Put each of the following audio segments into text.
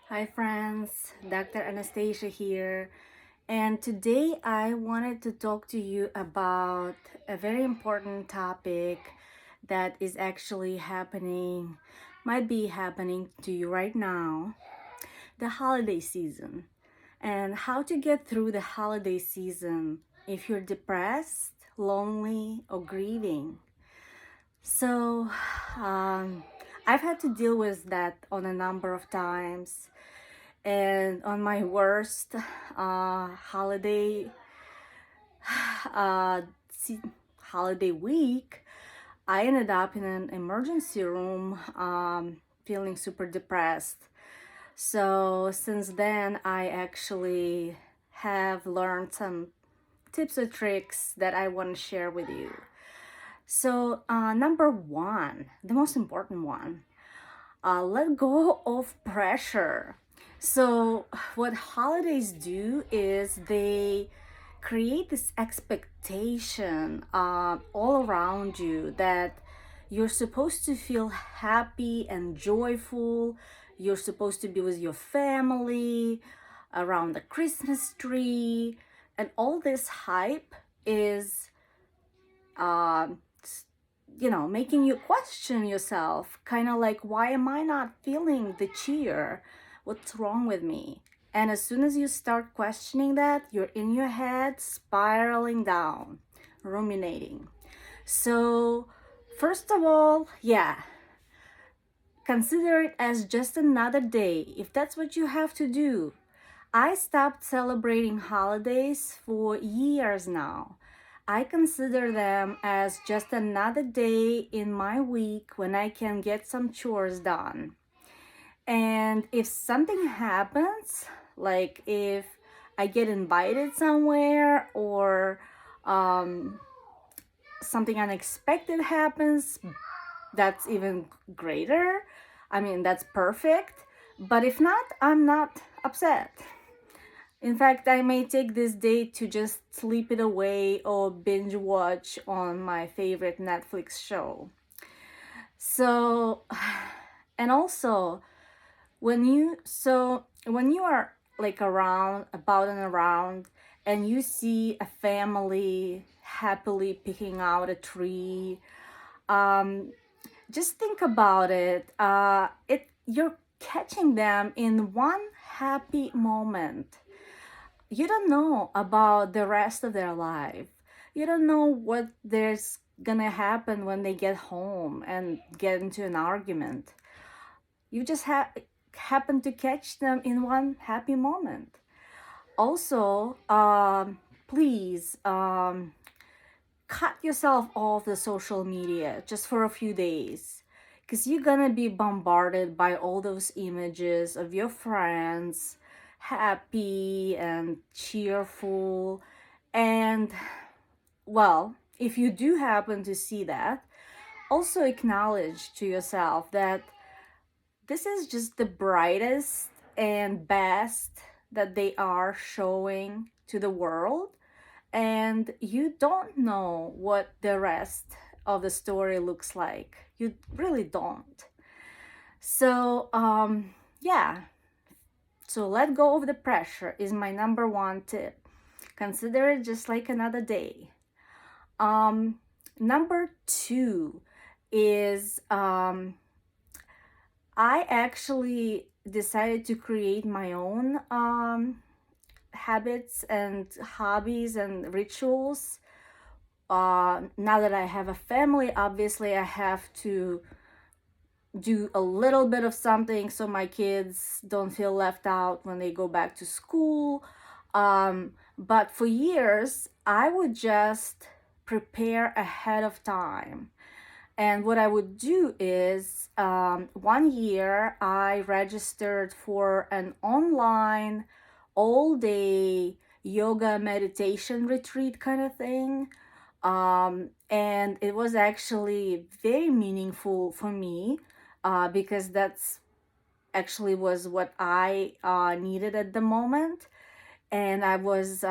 Hi friends, Dr. Anastasia here, and today I wanted to talk to you about a very important topic that is actually might be happening to you right now, the holiday season, and how to get through the holiday season if you're depressed, lonely, or grieving. So, um, I've had to deal with that on a number of times. And on my worst holiday uh, se- holiday week, I ended up in an emergency room, feeling super depressed. So since then, I actually have learned some tips or tricks that I want to share with you. So, number one, the most important one, let go of pressure. So, what holidays do is they create this expectation all around you that you're supposed to feel happy and joyful. You're supposed to be with your family around the Christmas tree, and all this hype is um, making you question yourself, kind of like, why am I not feeling the cheer? What's wrong with me? And as soon as you start questioning that, you're in your head, spiraling down, ruminating. So, first of all, yeah, consider it as just another day if that's what you have to do. I stopped celebrating holidays for years now. I consider them as just another day in my week when I can get some chores done. And if something happens, like if I get invited somewhere or um, something unexpected happens, that's even greater. I mean, that's perfect. But if not, I'm not upset. In fact, I may take this day to just sleep it away or binge watch on my favorite Netflix show. So, and also when you are like around about and around and you see a family happily picking out a tree, um, just think about it. You're catching them in one happy moment. You don't know about the rest of their life. You don't know what there's gonna happen when they get home and get into an argument. You just happen to catch them in one happy moment. Also, please cut yourself off the social media just for a few days, because you're gonna be bombarded by all those images of your friends happy and cheerful. And well, if you do happen to see that, also acknowledge to yourself that this is just the brightest and best that they are showing to the world, and you don't know what the rest of the story looks like. You really don't. So, yeah. So let go of the pressure is my number one tip. Consider it just like another day. Um, Number two is I actually decided to create my own habits and hobbies and rituals. Now that I have a family, obviously I have to do a little bit of something so my kids don't feel left out when they go back to school. But for years, I would just prepare ahead of time. And what I would do is, one year I registered for an online all day yoga meditation retreat kind of thing. And it was actually very meaningful for me because that's actually was what I needed at the moment. And I was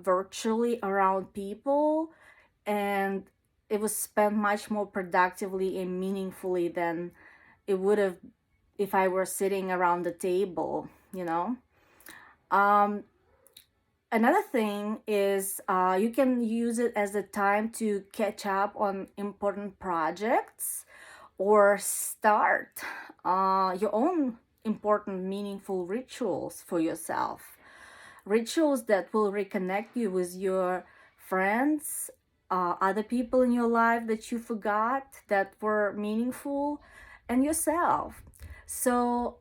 virtually around people, and it was spent much more productively and meaningfully than it would have if I were sitting around the table, you know. Um, Another thing is you can use it as a time to catch up on important projects or start your own important, meaningful rituals for yourself. Rituals that will reconnect you with your friends, other people in your life that you forgot that were meaningful, and yourself. So,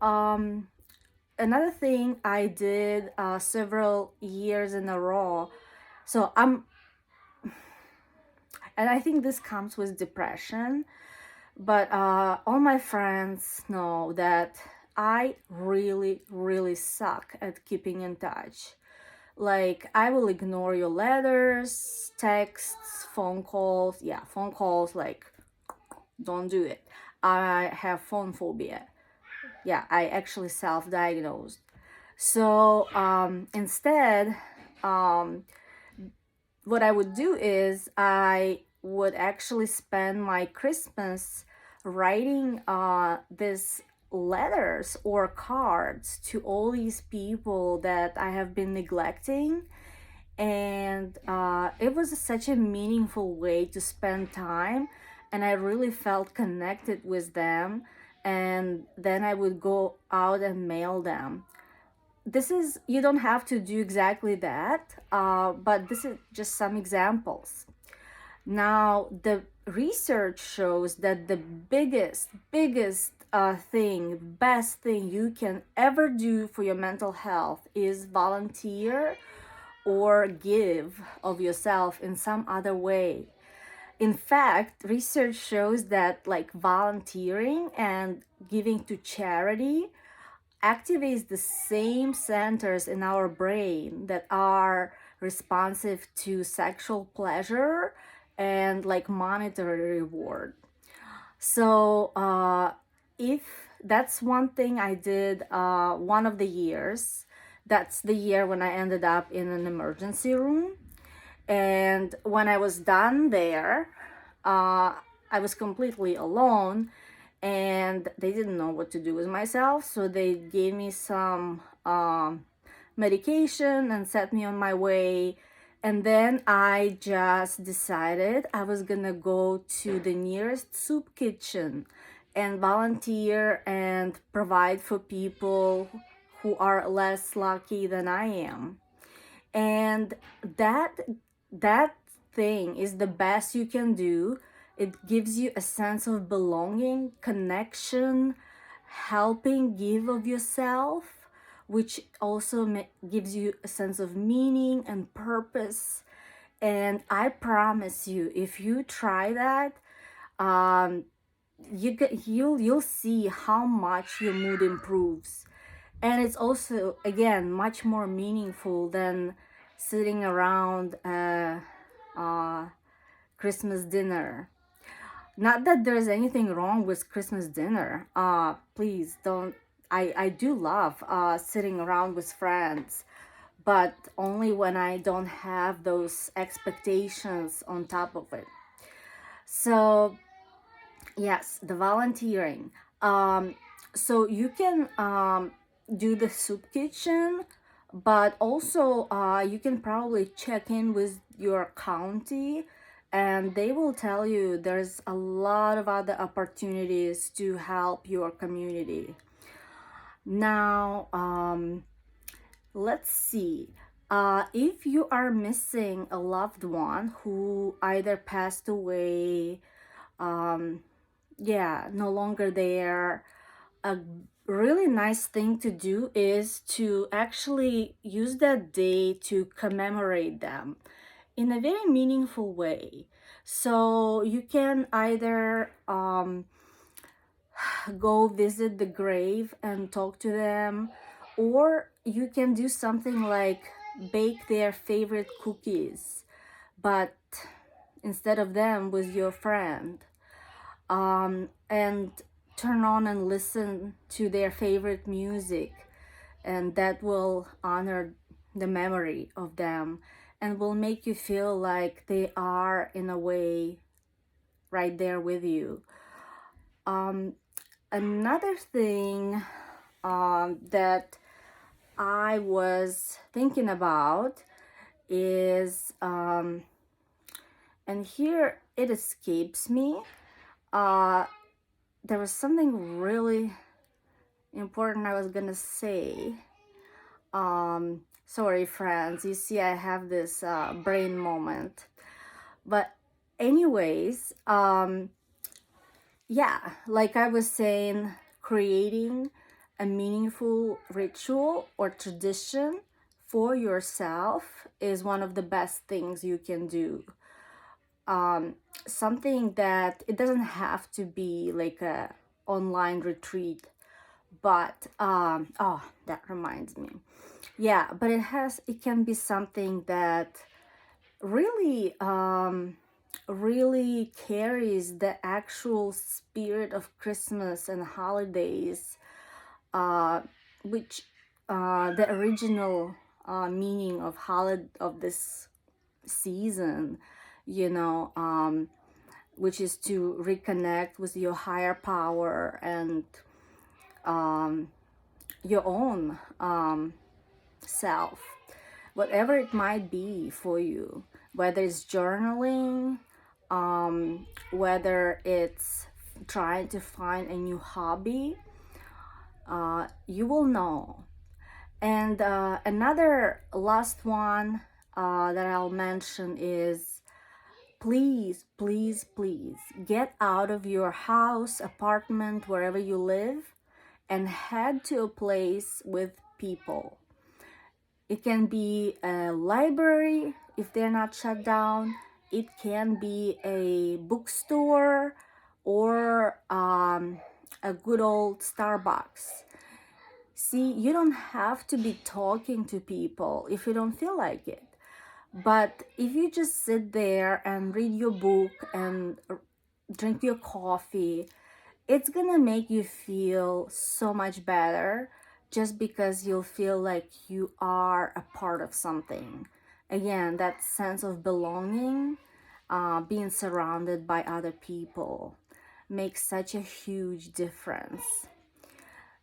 another thing I did several years in a row. So and I think this comes with depression, but all my friends know that I really, really suck at keeping in touch. Like, I will ignore your letters, texts, phone calls. Yeah, phone calls, like, don't do it. I have phone phobia. Yeah, I actually self-diagnosed. So instead, um, what I would do is I would actually spend my Christmas writing these letters or cards to all these people that I have been neglecting. And it was such a meaningful way to spend time, and I really felt connected with them. And then I would go out and mail them. This is, you don't have to do exactly that, but this is just some examples. Now, the research shows that the biggest thing, best thing you can ever do for your mental health is volunteer or give of yourself in some other way. In fact, research shows that like volunteering and giving to charity activates the same centers in our brain that are responsive to sexual pleasure and like monetary reward. So if that's one thing I did one of the years, that's the year when I ended up in an emergency room. And when I was done there, I was completely alone, and they didn't know what to do with myself. So they gave me some medication and set me on my way. And then I just decided I was gonna go to the nearest soup kitchen and volunteer and provide for people who are less lucky than I am. And that that thing is the best you can do. It gives you a sense of belonging, connection, helping give of yourself, which also gives you a sense of meaning and purpose. And I promise you, if you try that, um, you'll see how much your mood improves. And it's also, again, much more meaningful than sitting around a Christmas dinner. Not that there's anything wrong with Christmas dinner. Please don't. I do love sitting around with friends, but only when I don't have those expectations on top of it. So yes, the volunteering. So you can do the soup kitchen, but also you can probably check in with your county, and they will tell you there's a lot of other opportunities to help your community. Now, let's see. If you are missing a loved one who either passed away, um, yeah, no longer there, a really nice thing to do is to actually use that day to commemorate them in a very meaningful way. So you can either go visit the grave and talk to them, or you can do something like bake their favorite cookies, but instead of them with your friend, and turn on and listen to their favorite music, and that will honor the memory of them and will make you feel like they are in a way right there with you. um, another thing that I was thinking about is, and here it escapes me, there was something really important I was gonna say. Sorry, friends, you see, I have this brain moment. But, anyways, yeah, like I was saying, creating a meaningful ritual or tradition for yourself is one of the best things you can do. Something that it doesn't have to be like a online retreat, but oh, that reminds me. Yeah, but it can be something that really really carries the actual spirit of Christmas and holidays, uh, which the original meaning of this season, you know, which is to reconnect with your higher power and your own self, whatever it might be for you, whether it's journaling, whether it's trying to find a new hobby, you will know. And another last one that I'll mention is, please, please, please get out of your house, apartment, wherever you live, and head to a place with people. It can be a library if they're not shut down. It can be a bookstore or a good old Starbucks. See, you don't have to be talking to people if you don't feel like it. But if you just sit there and read your book and drink your coffee, it's gonna make you feel so much better, just because you'll feel like you are a part of something. Again, that sense of belonging, being surrounded by other people, makes such a huge difference.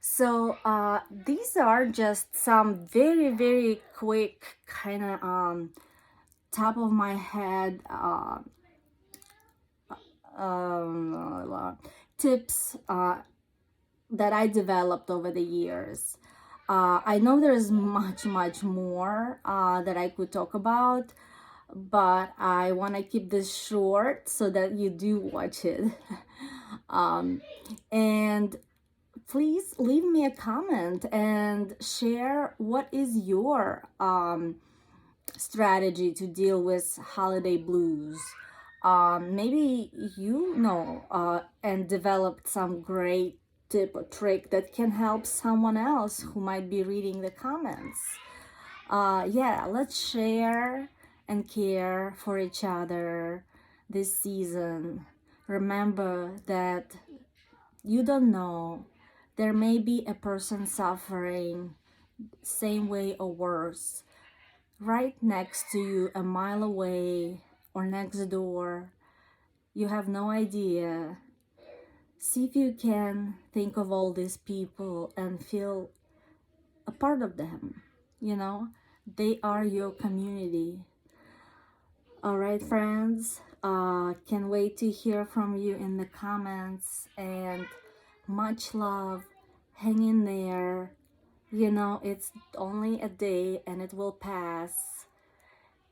So these are just some very, very quick kind of top of my head tips that I developed over the years. I know there's much, much more that I could talk about, but I want to keep this short so that you do watch it. And please leave me a comment and share what is your strategy to deal with holiday blues. Maybe you know and developed some great tip or trick that can help someone else who might be reading the comments. Yeah, let's share and care for each other this season. Remember that you don't know, there may be a person suffering same way or worse right next to you, a mile away or next door. You have no idea. See if you can think of all these people and feel a part of them. You know, they are your community. All right, friends. Can't wait to hear from you in the comments, and much love. Hang in there. You know, it's only a day and it will pass.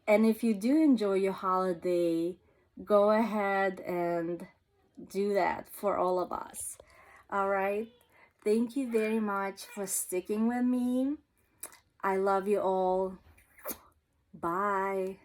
And if you do enjoy your holiday, go ahead and do that for all of us. All right. Thank you very much for sticking with me. I love you all. Bye.